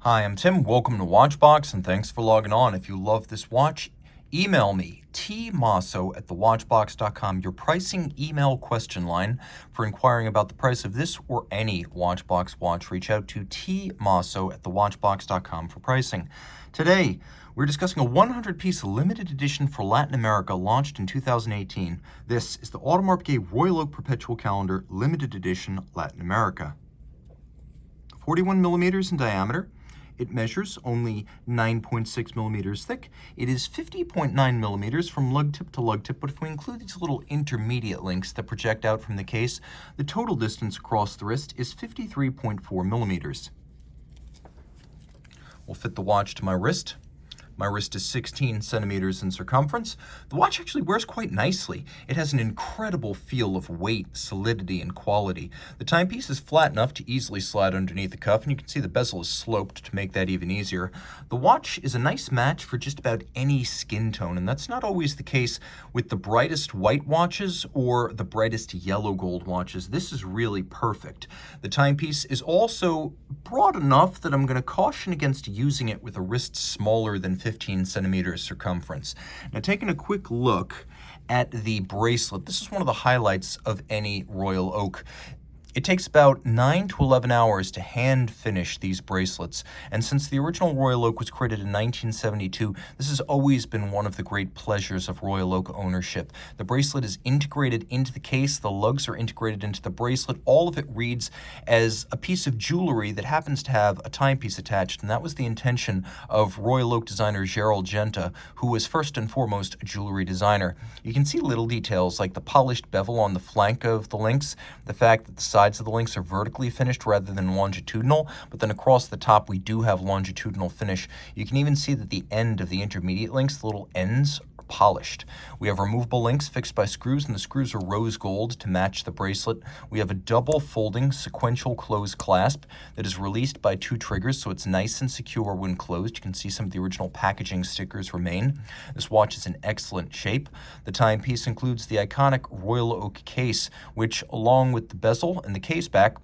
Hi, I'm Tim. Welcome to WatchBox, and thanks for logging on. If you love this watch, email me, tmosso@thewatchbox.com, your pricing email question line for inquiring about the price of this or any WatchBox watch. Reach out to tmosso@thewatchbox.com for pricing. Today, we're discussing a 100-piece limited edition for Latin America launched in 2018. This is the Audemars Piguet Royal Oak Perpetual Calendar Limited Edition Latin America. 41 millimeters in diameter. It measures only 9.6 millimeters thick. It is 50.9 millimeters from lug tip to lug tip, but if we include these little intermediate links that project out from the case, the total distance across the wrist is 53.4 millimeters. We'll fit the watch to my wrist. My wrist is 16 centimeters in circumference. The watch actually wears quite nicely. It has an incredible feel of weight, solidity, and quality. The timepiece is flat enough to easily slide underneath the cuff, and you can see the bezel is sloped to make that even easier. The watch is a nice match for just about any skin tone, and that's not always the case with the brightest white watches or the brightest yellow gold watches. This is really perfect. The timepiece is also broad enough that I'm going to caution against using it with a wrist smaller than 15 centimeters circumference. Now, taking a quick look at the bracelet, this is one of the highlights of any Royal Oak. It takes about 9 to 11 hours to hand finish these bracelets, and since the original Royal Oak was created in 1972, this has always been one of the great pleasures of Royal Oak ownership. The bracelet is integrated into the case, the lugs are integrated into the bracelet, all of it reads as a piece of jewelry that happens to have a timepiece attached, and that was the intention of Royal Oak designer Gerald Genta, who was first and foremost a jewelry designer. You can see little details like the polished bevel on the flank of the links, the fact that the sides of the links are vertically finished rather than longitudinal, but then across the top we do have longitudinal finish. You can even see that the end of the intermediate links, the little ends, are polished. We have removable links fixed by screws, and the screws are rose gold to match the bracelet. We have a double folding sequential close clasp that is released by 2 triggers, so it's nice and secure when closed. You can see some of the original packaging stickers remain. This watch is in excellent shape. The timepiece includes the iconic Royal Oak case, which, along with the bezel and the case back,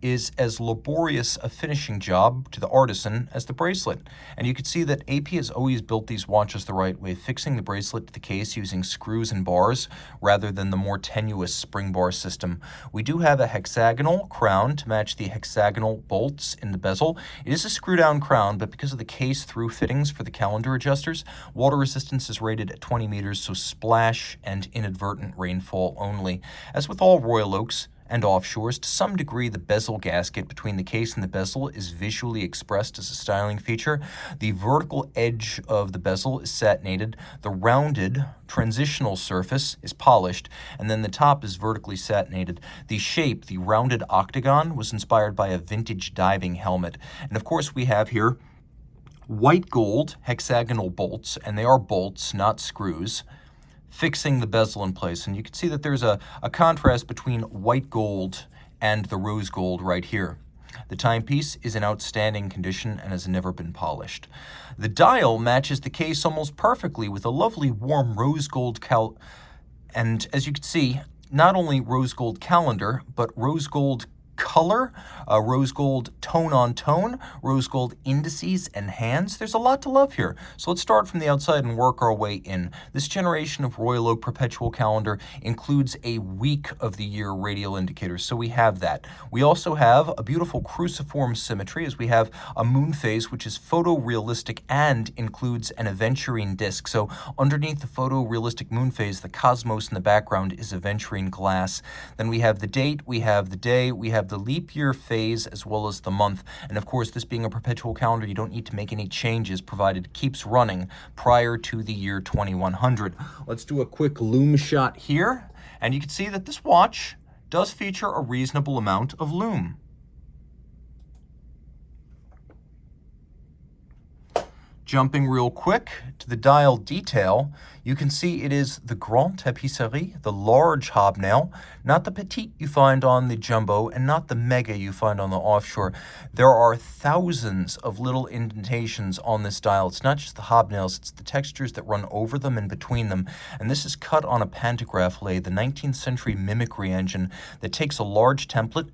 is as laborious a finishing job to the artisan as the bracelet. And you can see that AP has always built these watches the right way, fixing the bracelet to the case using screws and bars rather than the more tenuous spring bar system. We do have a hexagonal crown to match the hexagonal bolts in the bezel. It is a screw-down crown, but because of the case-through fittings for the calendar adjusters, water resistance is rated at 20 meters, so splash and inadvertent rainfall only. As with all Royal Oaks and offshores, to some degree the bezel gasket between the case and the bezel is visually expressed as a styling feature. The vertical edge of the bezel is satinated, the rounded transitional surface is polished, and then the top is vertically satinated. The shape, the rounded octagon, was inspired by a vintage diving helmet. And of course we have here white gold hexagonal bolts, and they are bolts, not screws, fixing the bezel in place. And you can see that there's a contrast between white gold and the rose gold right here. The timepiece is in outstanding condition and has never been polished. The dial matches the case almost perfectly with a lovely warm rose gold and as you can see, not only rose gold calendar, but rose gold color, rose gold tone on tone, rose gold indices and hands. There's a lot to love here. So let's start from the outside and work our way in. This generation of Royal Oak Perpetual Calendar includes a week of the year radial indicator, so we have that. We also have a beautiful cruciform symmetry, as we have a moon phase which is photorealistic and includes an aventurine disc. So underneath the photorealistic moon phase, the cosmos in the background is aventurine glass. Then we have the date, we have the day, we have the leap year phase as well as the month. And of course, this being a perpetual calendar, you don't need to make any changes provided it keeps running prior to the year 2100. Let's do a quick loom shot here, and you can see that this watch does feature a reasonable amount of loom. Jumping real quick to the dial detail, you can see it is the Grande Tapisserie, the large hobnail, not the petite you find on the jumbo and not the mega you find on the offshore. There are thousands of little indentations on this dial. It's not just the hobnails, it's the textures that run over them and between them. And this is cut on a pantograph lathe, the 19th century mimicry engine that takes a large template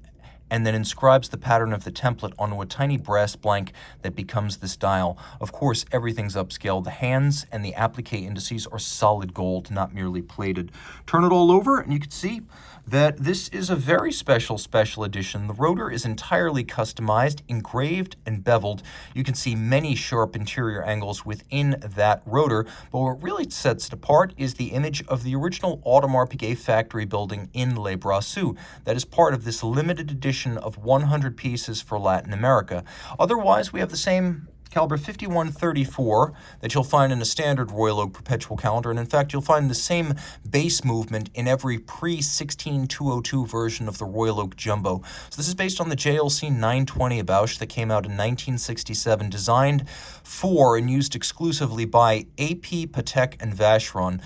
and then inscribes the pattern of the template onto a tiny brass blank that becomes this dial. Of course, everything's upscaled. The hands and the applique indices are solid gold, not merely plated. Turn it all over, and you can see that this is a very special edition. The rotor is entirely customized, engraved, and beveled. You can see many sharp interior angles within that rotor, but what really sets it apart is the image of the original Audemars Piguet factory building in Les Brassus. That is part of this limited edition of 100 pieces for Latin America. Otherwise, we have the same caliber 5134 that you'll find in a standard Royal Oak Perpetual calendar, and in fact you'll find the same base movement in every pre-16202 version of the Royal Oak Jumbo. So this is based on the JLC 920 Bausch that came out in 1967, designed for and used exclusively by AP, Patek, and Vacheron.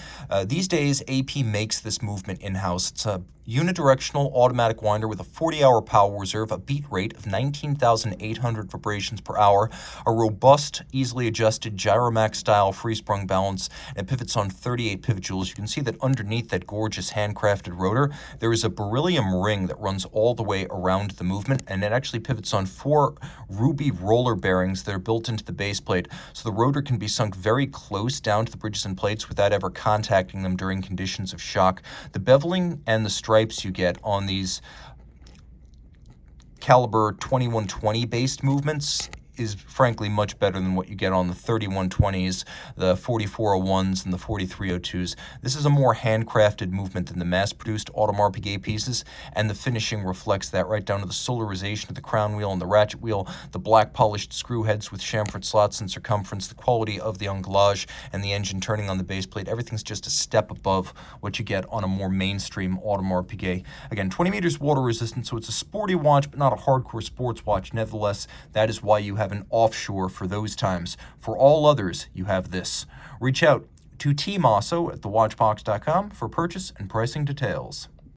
These days AP makes this movement in-house. It's a unidirectional automatic winder with a 40-hour power reserve, a beat rate of 19,800 vibrations per hour, a robust, easily adjusted Gyromax-style free-sprung balance, and it pivots on 38 pivot jewels. You can see that underneath that gorgeous handcrafted rotor, there is a beryllium ring that runs all the way around the movement, and it actually pivots on 4 ruby roller bearings that are built into the base plate, so the rotor can be sunk very close down to the bridges and plates without ever contacting them during conditions of shock. The beveling and the stripes you get on these caliber 2120 based movements is frankly much better than what you get on the 3120s, the 4401s, and the 4302s. This is a more handcrafted movement than the mass-produced Audemars Piguet pieces, and the finishing reflects that right down to the solarization of the crown wheel and the ratchet wheel, the black polished screw heads with chamfered slots in circumference, the quality of the anglage, and the engine turning on the base plate. Everything's just a step above what you get on a more mainstream Audemars Piguet. Again, 20 meters water resistant, so it's a sporty watch, but not a hardcore sports watch. Nevertheless, that is why you have an offshore for those times. For all others, you have this. Reach out to Team Mosso at thewatchbox.com for purchase and pricing details.